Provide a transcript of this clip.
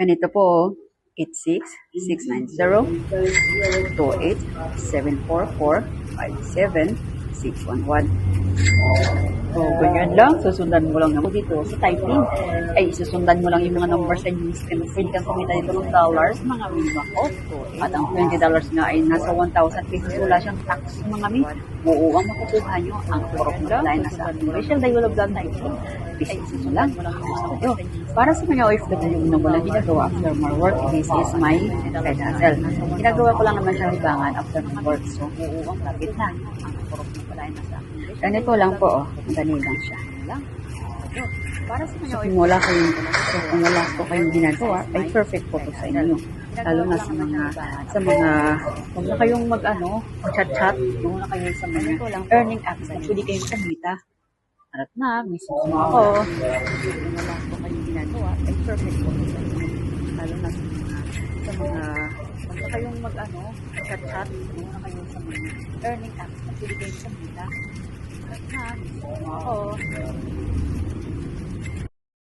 Ganito po, 86-690-28-744-57611. So, ganyan lang. Susundan mo lang naman dito sa typing. Ay, susundan mo lang yung mga numbers sa yung screen. Pwede kang kumita dito ng dollars, mga minimum cost. At ang $20 nga ay nasa 1,000 pesos. Wala siyang tax, mga min. Oo, ang makukuha nyo, ang korok na tayo nasa Rachel Dayulo Vlog Typing. Business mo lang. So, para sa mga OFW na walang ginagawa after my work, this is my side hustle. Ginagawa ko lang naman siya libangan after my work. So, oo, ang lapit na. Ang korok na tayo nasa ganito lang po, dali lang siya. Para sa mga kung wala po kayong ginagawa, ay perfect po to sa inyo. Lalo na sa mga huwag na kayong mag-chat-chat, huwag na kayo sa mga earning apps na pwede kayong kumita. Harap na, mismo ako. Kung wala po kayong ginagawa, ay perfect po to sa inyo. Lalo na sa mga huwag na kayong mag-chat-chat, huwag na kayo sa mga earning apps na pwede kayong kumita. Ako.